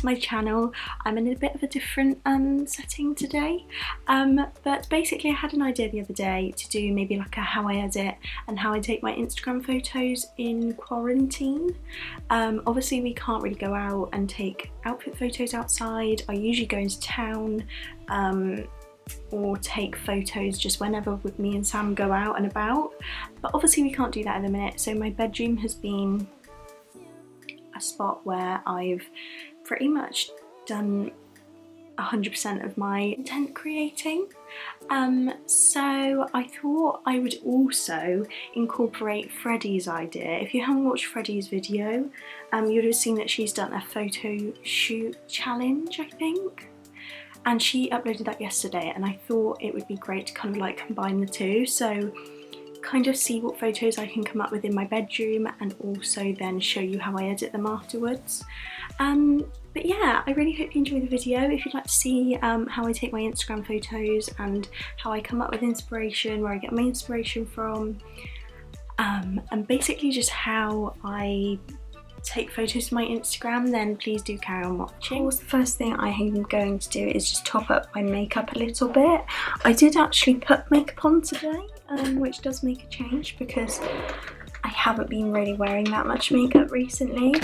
to my channel. I'm in a bit of a different setting today, but basically I had an idea the other day to do maybe like a how I edit and how I take my Instagram photos in quarantine. Obviously we can't really go out and take outfit photos outside. I usually go into town or take photos just whenever with me and Sam go out and about, but obviously we can't do that at the minute. So my bedroom has been a spot where I've pretty much done 100% of my content creating. So I thought I would also incorporate Freddy's idea. If you haven't watched Freddy's video, you would have seen that she's done a photo shoot challenge, I think, and she uploaded that yesterday, and I thought it would be great to kind of like combine the two, so kind of see what photos I can come up with in my bedroom and also then show you how I edit them afterwards. But yeah, I really hope you enjoy the video. If you'd like to see how I take my Instagram photos and how I come up with inspiration, where I get my inspiration from, and basically just how I take photos to my Instagram, then please do carry on watching. Of course, the first thing I am going to do is just top up my makeup a little bit. I did actually put makeup on today, which does make a change because I haven't been really wearing that much makeup recently,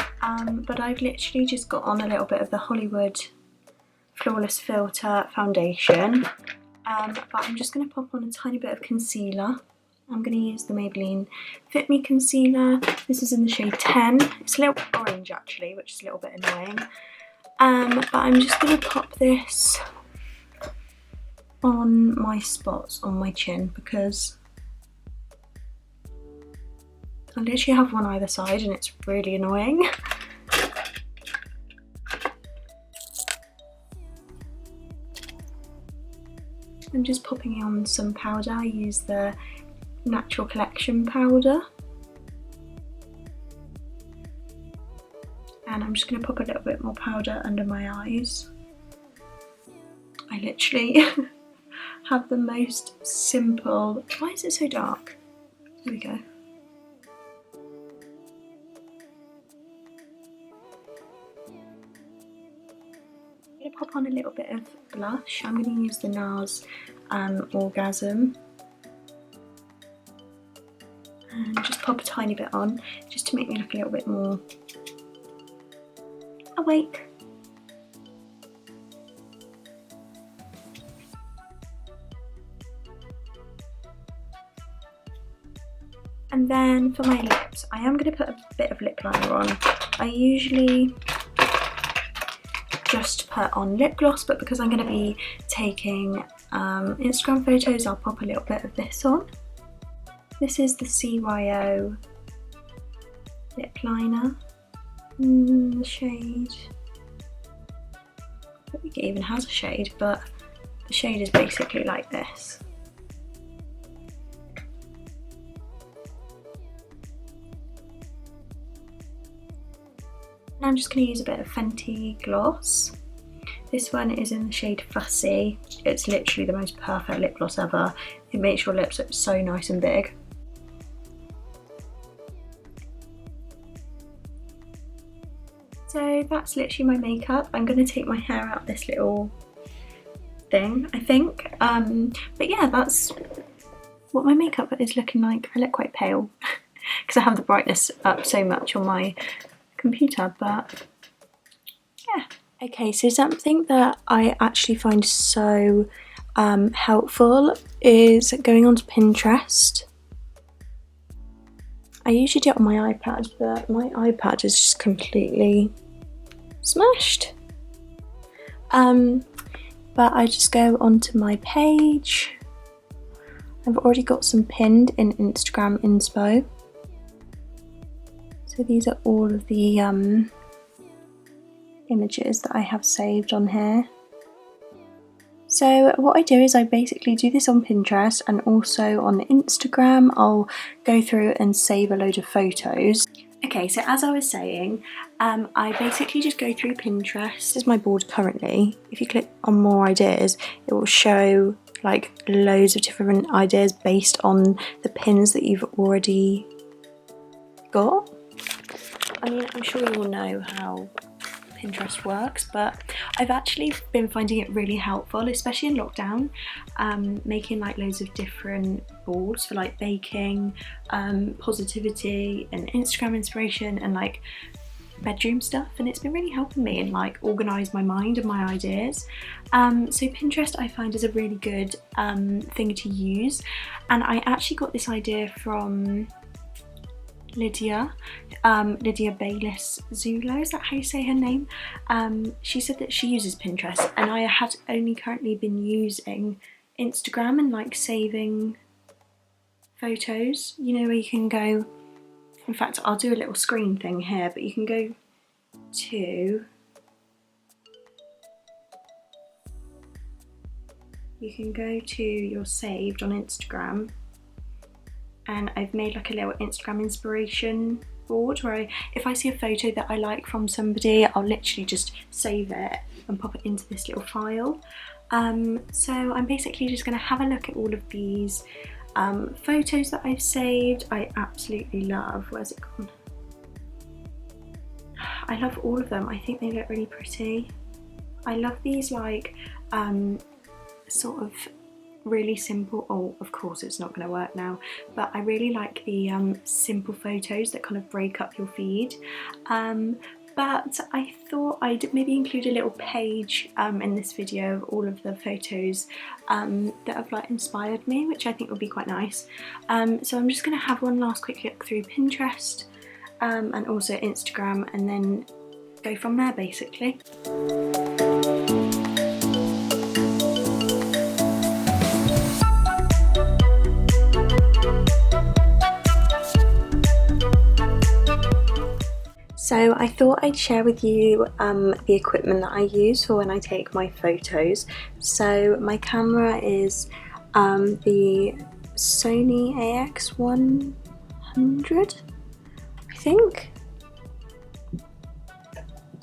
but I've literally just got on a little bit of the Hollywood Flawless Filter foundation, but I'm just going to pop on a tiny bit of concealer. I'm going to use the Maybelline Fit Me Concealer. This is in the shade 10. It's a little bit orange actually, which is a little bit annoying. But I'm just going to pop this on my spots on my chin because I literally have one either side and it's really annoying. I'm just popping on some powder. I use the Natural Collection powder, and I'm just going to pop a little bit more powder under my eyes. I literally have the most simple... Why is it so dark? There we go. I'm going to pop on a little bit of blush. I'm going to use the NARS Orgasm. And just pop a tiny bit on, just to make me look a little bit more awake. And then for my lips, I am going to put a bit of lip liner on. I usually just put on lip gloss, but because I'm going to be taking Instagram photos, I'll pop a little bit of this on. This is the CYO lip liner, the shade, I don't think it even has a shade, but the shade is basically like this. And I'm just going to use a bit of Fenty gloss. This one is in the shade Fussy. It's literally the most perfect lip gloss ever. It makes your lips look so nice and big. So that's literally my makeup. I'm going to take my hair out this little thing, I think. But yeah, that's what my makeup is looking like. I look quite pale because I have the brightness up so much on my computer, but yeah. Okay, so something that I actually find so helpful is going onto Pinterest. I usually do it on my iPad, but my iPad is just completely smashed. But I just go onto my page. I've already got some pinned in Instagram Inspo. So these are all of the images that I have saved on here. So what I do is I basically do this on Pinterest and also on Instagram. I'll go through and save a load of photos. Okay, so as I was saying, I basically just go through Pinterest. This is my board currently. If you click on more ideas, it will show like loads of different ideas based on the pins that you've already got. I mean, I'm sure you all know how Pinterest works, but I've actually been finding it really helpful, especially in lockdown, making like loads of different boards for like baking, positivity and Instagram inspiration and like bedroom stuff, and it's been really helping me and like organise my mind and my ideas. So Pinterest I find is a really good thing to use, and I actually got this idea from Lydia Bayliss Zulo, is that how you say her name? She said that she uses Pinterest, and I had only currently been using Instagram and like saving photos, you know, where you can go, in fact I'll do a little screen thing here, but you can go to your saved on Instagram, and I've made like a little Instagram inspiration board where if I see a photo that I like from somebody, I'll literally just save it and pop it into this little file. So I'm basically just going to have a look at all of these photos that I've saved. I absolutely love, where's it gone? I love all of them. I think they look really pretty. I love these like sort of really simple, oh of course it's not going to work now, but I really like the simple photos that kind of break up your feed. But I thought I'd maybe include a little page in this video of all of the photos that have like inspired me, which I think would be quite nice. So I'm just going to have one last quick look through Pinterest and also Instagram, and then go from there basically. So I thought I'd share with you the equipment that I use for when I take my photos. So my camera is the Sony AX100, I think.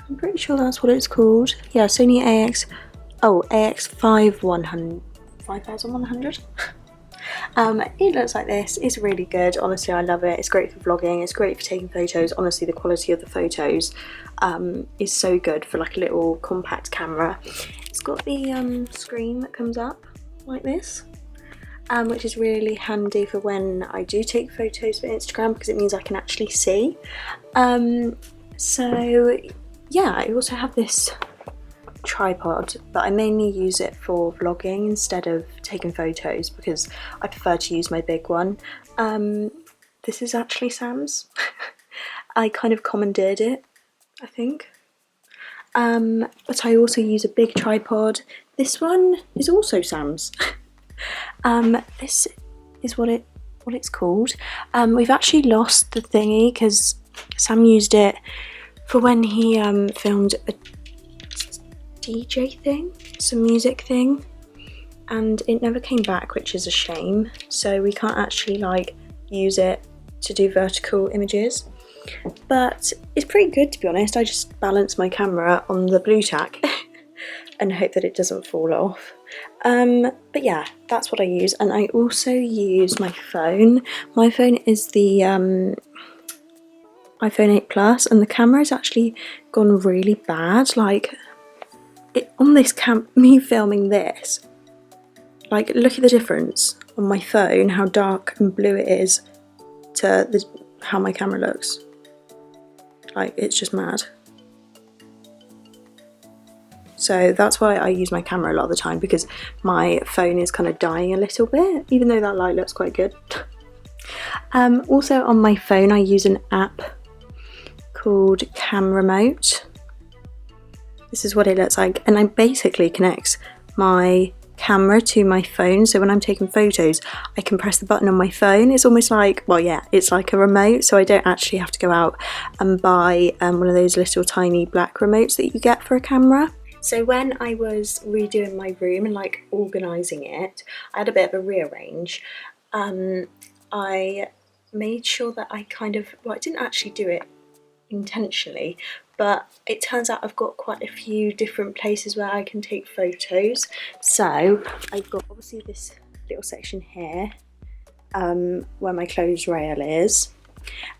I'm pretty sure that's what it's called. Yeah, Sony AX5100. It looks like this. It's really good, honestly. I love it. It's great for vlogging, it's great for taking photos. Honestly, the quality of the photos is so good for like a little compact camera. It's got the screen that comes up like this, which is really handy for when I do take photos for Instagram, because it means I can actually see. So yeah, I also have this tripod, but I mainly use it for vlogging instead of taking photos, because I prefer to use my big one. This is actually Sam's. I kind of commandeered it, I think. But I also use a big tripod. This one is also Sam's. This is what it's called. We've actually lost the thingy because Sam used it for when he filmed a DJ thing, some music thing, and it never came back, which is a shame. So we can't actually like use it to do vertical images, but it's pretty good, to be honest. I just balance my camera on the blue tack and hope that it doesn't fall off. But yeah, that's what I use. And I also use my phone. My phone is the iPhone 8 Plus, and the camera has actually gone really bad. Like on this me filming this, like look at the difference on my phone, how dark and blue it is to how my camera looks. Like, it's just mad. So that's why I use my camera a lot of the time, because my phone is kind of dying a little bit, even though that light looks quite good. Also on my phone I use an app called Cam Remote. This is what it looks like, and it basically connects my camera to my phone, so when I'm taking photos I can press the button on my phone. It's almost like, well yeah, it's like a remote, so I don't actually have to go out and buy one of those little tiny black remotes that you get for a camera. So when I was redoing my room and like organising it, I had a bit of a rearrange. I made sure that I kind of, well, I didn't actually do it intentionally, but it turns out I've got quite a few different places where I can take photos. So I've got obviously this little section here where my clothes rail is,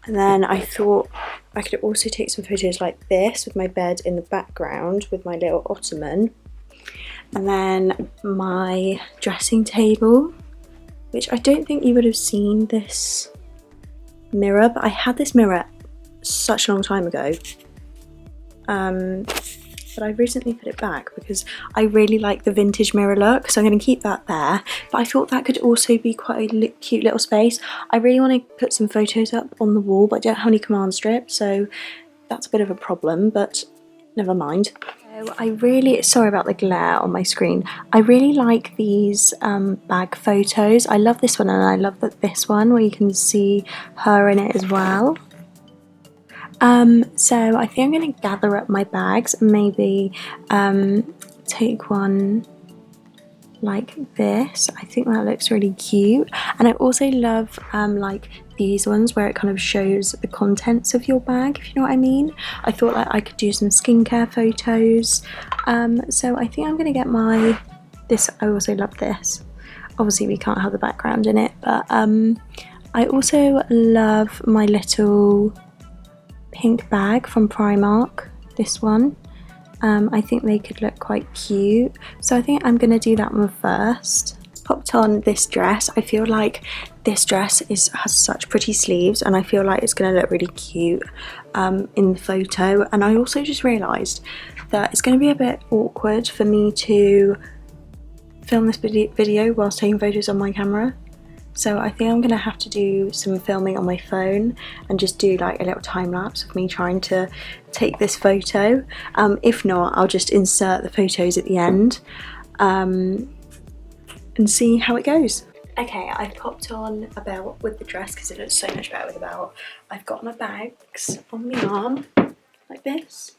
And then I thought I could also take some photos like this with my bed in the background with my little ottoman. And then my dressing table, which I don't think you would have seen this mirror, but I had this mirror such a long time ago. But I recently put it back because I really like the vintage mirror look, so I'm going to keep that there. But I thought that could also be quite a cute little space. I really want to put some photos up on the wall, but I don't have any command strips, so that's a bit of a problem, but never mind. So I really, sorry about the glare on my screen, I really like these bag photos. I love this one, and I love this one where you can see her in it as well. So I think I'm going to gather up my bags and maybe take one like this. I think that looks really cute. And I also love like these ones where it kind of shows the contents of your bag, if you know what I mean. I thought like I could do some skincare photos. So I think I'm going to get this. I also love this. Obviously we can't have the background in it, but I also love my little pink bag from Primark, this one. I think they could look quite cute, so I think I'm gonna do that one first. Popped on this dress. I feel like this dress has such pretty sleeves, and I feel like it's gonna look really cute in the photo. And I also just realised that it's gonna be a bit awkward for me to film this video whilst taking photos on my camera. So I think I'm going to have to do some filming on my phone and just do like a little time lapse of me trying to take this photo. If not, I'll just insert the photos at the end and see how it goes. Okay, I've popped on a belt with the dress because it looks so much better with a belt. I've got my bags on my arm like this.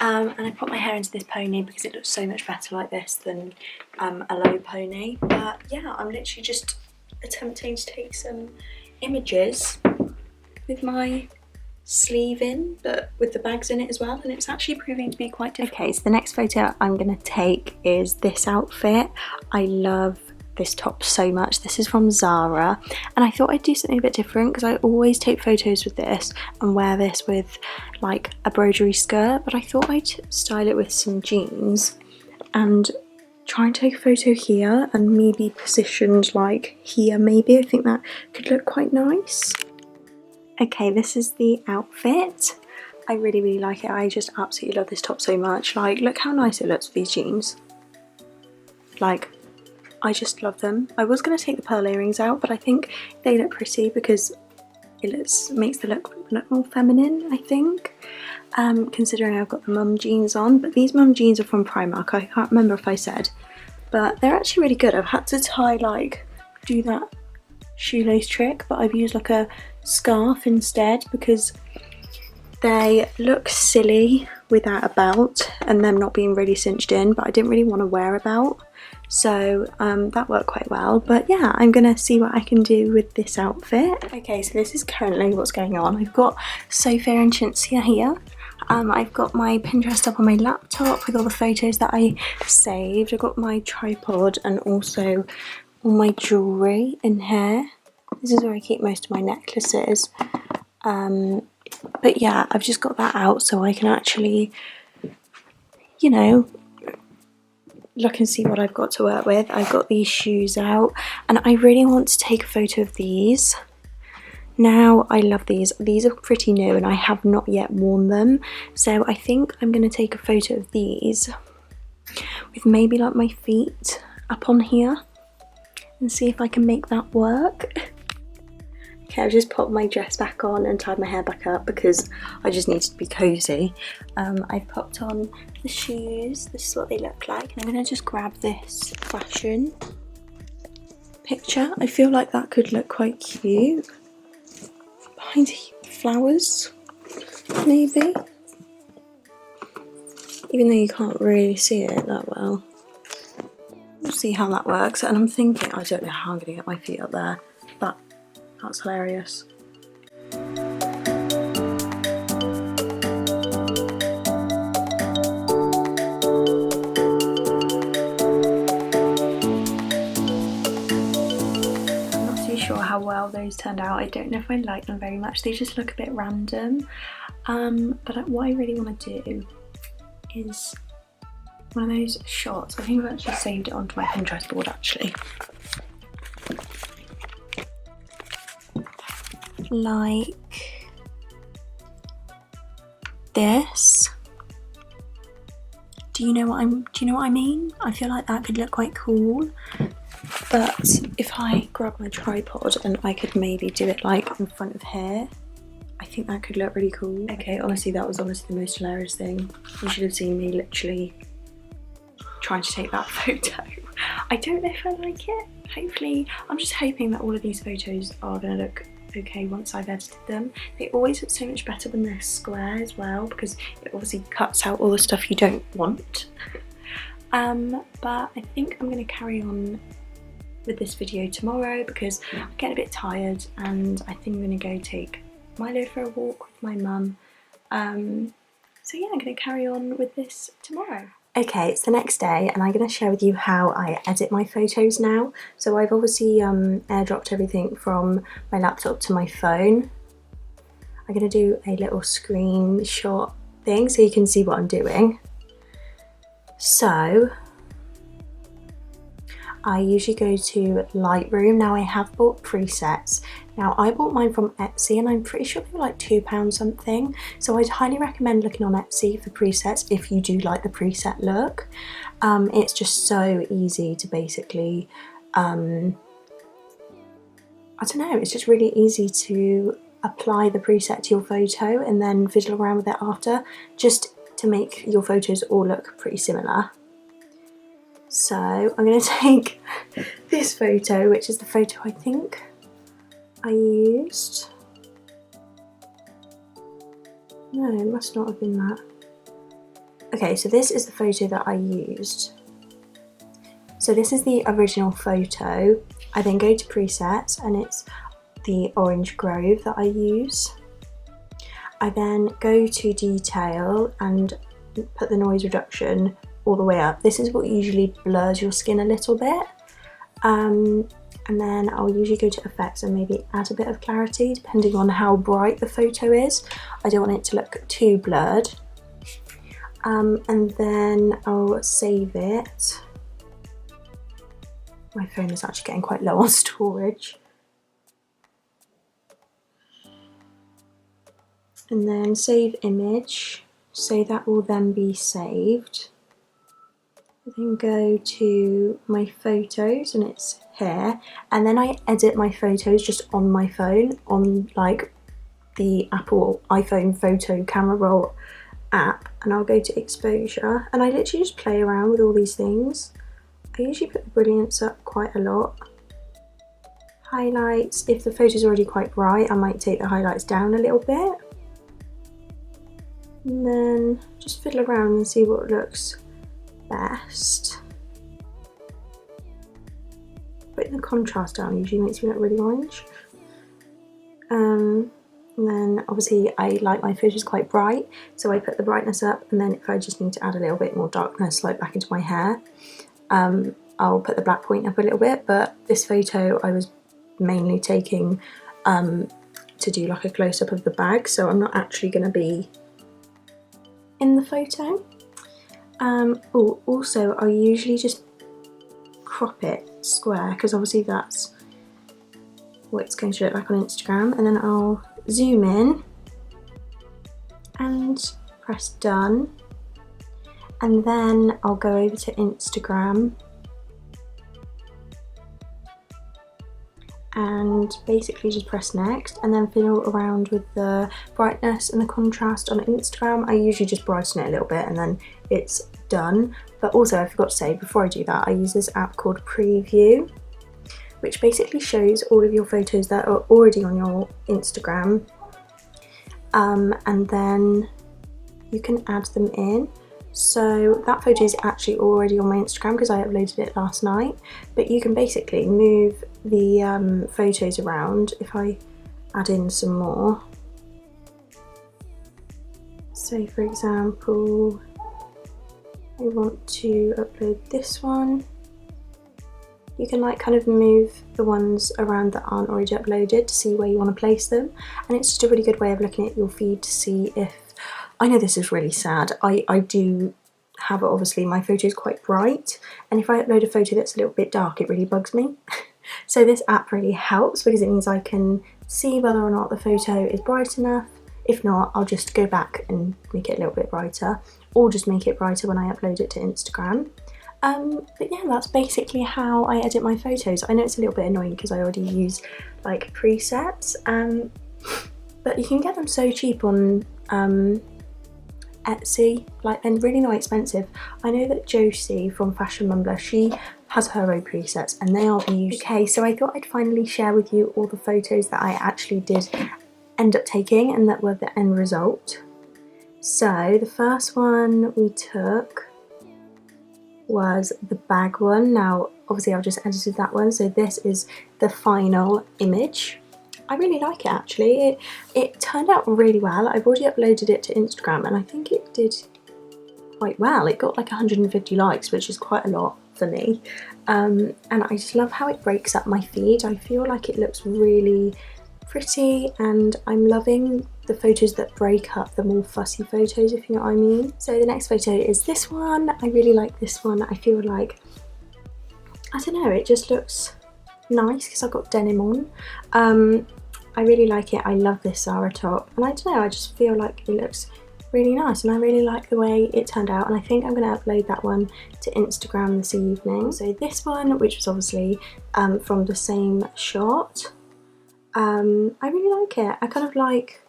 And I put my hair into this pony because it looks so much better like this than a low pony. But yeah, I'm literally just attempting to take some images with my sleeve in, but with the bags in it as well, and it's actually proving to be quite difficult. Okay, so the next photo I'm going to take is this outfit. I love this top so much. This is from Zara, and I thought I'd do something a bit different because I always take photos with this and wear this with like a broderie skirt, but I thought I'd style it with some jeans and try and take a photo here and maybe positioned like here maybe. I think that could look quite nice. Okay, this is the outfit. I really like it. I just absolutely love this top so much. Like, look how nice it looks with these jeans. Like, I just love them. I was going to take the pearl earrings out, but I think they look pretty because it makes the look more feminine, I think. Considering I've got the mum jeans on, but these mum jeans are from Primark. I can't remember if I said, but they're actually really good. I've had to do that shoelace trick, but I've used like a scarf instead because they look silly without a belt and them not being really cinched in, but I didn't really want to wear a belt, so that worked quite well. But yeah, I'm gonna see what I can do with this outfit. Okay, so this is currently what's going on. I've got Sophia and Cinzia here. I've got my Pinterest up on my laptop with all the photos that I saved. I've got my tripod and also all my jewellery in here. This is where I keep most of my necklaces. But yeah, I've just got that out so I can actually, you know, look and see what I've got to work with. I've got these shoes out and I really want to take a photo of these. Now, I love these. These are pretty new and I have not yet worn them. So I think I'm going to take a photo of these with maybe like my feet up on here and see if I can make that work. Okay, I've just popped my dress back on and tied my hair back up because I just needed to be cozy. I've popped on the shoes. This is what they look like. And I'm going to just grab this fashion picture. I feel like that could look quite cute. Behind flowers, maybe. Even though you can't really see it that well. We'll see how that works. And I'm thinking, I don't know how I'm going to get my feet up there, but that's hilarious. I'm not too sure how well those photos turned out. I don't know if I like them very much. They just look a bit random. But what I really want to do is one of those shots. I think I've actually saved it onto my Pinterest board actually. Like this. Do you know what I mean? I feel like that could look quite cool. But if I grab my tripod and I could maybe do it like in front of here, I think that could look really cool. Okay, honestly, that was honestly the most hilarious thing. You should have seen me literally trying to take that photo. I don't know if I like it. Hopefully, I'm just hoping that all of these photos are going to look okay once I've edited them. They always look so much better when they're square as well, because it obviously cuts out all the stuff you don't want. But I think I'm going to carry on with this video tomorrow because I'm getting a bit tired, and I think I'm going to go take Milo for a walk with my mum. So yeah, I'm going to carry on with this tomorrow. Okay, it's the next day and I'm going to share with you how I edit my photos now. So I've obviously airdropped everything from my laptop to my phone. I'm going to do a little screenshot thing so you can see what I'm doing. So I usually go to Lightroom. Now I have bought presets. Now I bought mine from Etsy and I'm pretty sure they were like £2 something. So I'd highly recommend looking on Etsy for presets if you do like the preset look. It's just so easy to basically, I don't know, it's just really easy to apply the preset to your photo and then fiddle around with it after, just to make your photos all look pretty similar. So I'm going to take this photo, which is the photo I think I used. No, it must not have been that. Okay, so this is the photo that I used. So this is the original photo. I then go to presets and it's the orange grove that I use. I then go to detail and put the noise reduction all the way up. This is what usually blurs your skin a little bit. And then I'll usually go to effects and maybe add a bit of clarity depending on how bright the photo is. I don't want it to look too blurred. And then I'll save it. My phone is actually getting quite low on storage. And then save image. So that will then be saved. Then go to my photos and it's here, and then I edit my photos just on my phone on like the Apple iPhone photo camera roll app, and I'll go to exposure and I literally just play around with all these things. I usually put the brilliance up quite a lot. Highlights, if the photo's already quite bright I might take the highlights down a little bit, and then just fiddle around and see what looks best. Putting the contrast down usually makes me look really orange. And then obviously I like my photos quite bright, so I put the brightness up, and then if I just need to add a little bit more darkness like back into my hair, I'll put the black point up a little bit. But this photo I was mainly taking to do like a close-up of the bag, so I'm not actually going to be in the photo. Oh, also I usually just crop it square because obviously that's what it's going to look like on Instagram, and then I'll zoom in and press done, and then I'll go over to Instagram and basically just press next, and then fiddle around with the brightness and the contrast on Instagram. I usually just brighten it a little bit and then it's done. But also I forgot to say before I do that, I use this app called Preview, which basically shows all of your photos that are already on your Instagram, and then you can add them in. So that photo is actually already on my Instagram because I uploaded it last night, but you can basically move the photos around if I add in some more. So for example, I want to upload this one. you can like kind of move the ones around that aren't already uploaded to see where you want to place them, and it's just a really good way of looking at your feed to see if, I know this is really sad, I do have, obviously my photo is quite bright, and if I upload a photo that's a little bit dark it really bugs me. So this app really helps because it means I can see whether or not the photo is bright enough. If not, I'll just go back and make it a little bit brighter, or just make it brighter when I upload it to Instagram. But yeah, that's basically how I edit my photos. I know it's a little bit annoying because I already use like presets, but you can get them so cheap on Etsy, like, and really not expensive. I know that Josie from Fashion Mumbler, she has her own presets and they are beautiful. Okay, so I thought I'd finally share with you all the photos that I actually did end up taking and that were the end result. So the first one we took was the bag one. Now obviously I've just edited that one, so this is the final image. I really like it actually. It turned out really well. I've already uploaded it to Instagram and I think it did quite well. It got like 150 likes, which is quite a lot for me. And I just love how it breaks up my feed. I feel like it looks really pretty, and I'm loving the photos that break up the more fussy photos, if you know what I mean. So the next photo is this one. I really like this one. I feel like, I don't know, it just looks nice because I've got denim on. I really like it. I love this Zara top, and I don't know, I just feel like it looks really nice and I really like the way it turned out, and I think I'm going to upload that one to Instagram this evening. So this one, which was obviously from the same shot, I really like it. I kind of like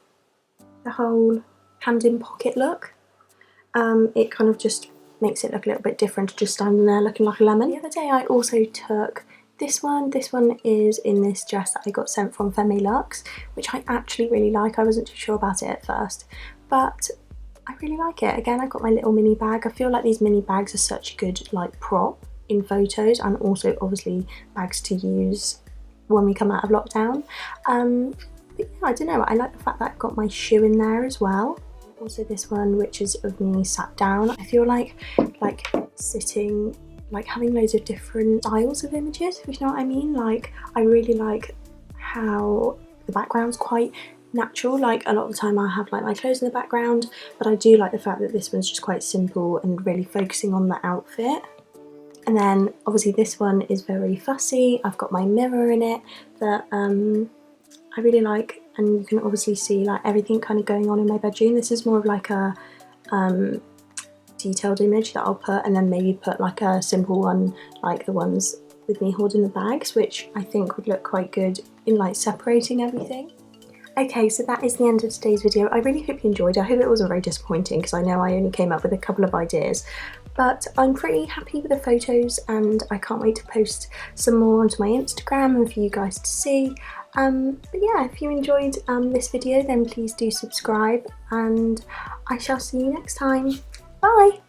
the whole hand in pocket look. It kind of just makes it look a little bit different to just standing there looking like a lemon. The other day I also took this one. This one is in this dress that I got sent from Femme Luxe, which I actually really like. I wasn't too sure about it at first, but I really like it. Again, I've got my little mini bag. I feel like these mini bags are such a good like prop in photos, and also obviously bags to use when we come out of lockdown. But yeah, I don't know, I like the fact that I've got my shoe in there as well. Also this one, which is of me sat down. I feel like sitting, like having loads of different styles of images, if you know what I mean. Like I really like how the background's quite natural. Like a lot of the time I have like my clothes in the background, but I do like the fact that this one's just quite simple and really focusing on the outfit. And then obviously this one is very fussy. I've got my mirror in it that I really like, and you can obviously see like everything kind of going on in my bedroom. This is more of like a detailed image that I'll put, and then maybe put like a simple one like the ones with me holding the bags, which I think would look quite good in like separating everything. Okay, so that is the end of today's video. I really hope you enjoyed. I hope it wasn't very disappointing because I know I only came up with a couple of ideas, but I'm pretty happy with the photos and I can't wait to post some more onto my Instagram and for you guys to see. But yeah, if you enjoyed this video then please do subscribe, and I shall see you next time. Bye!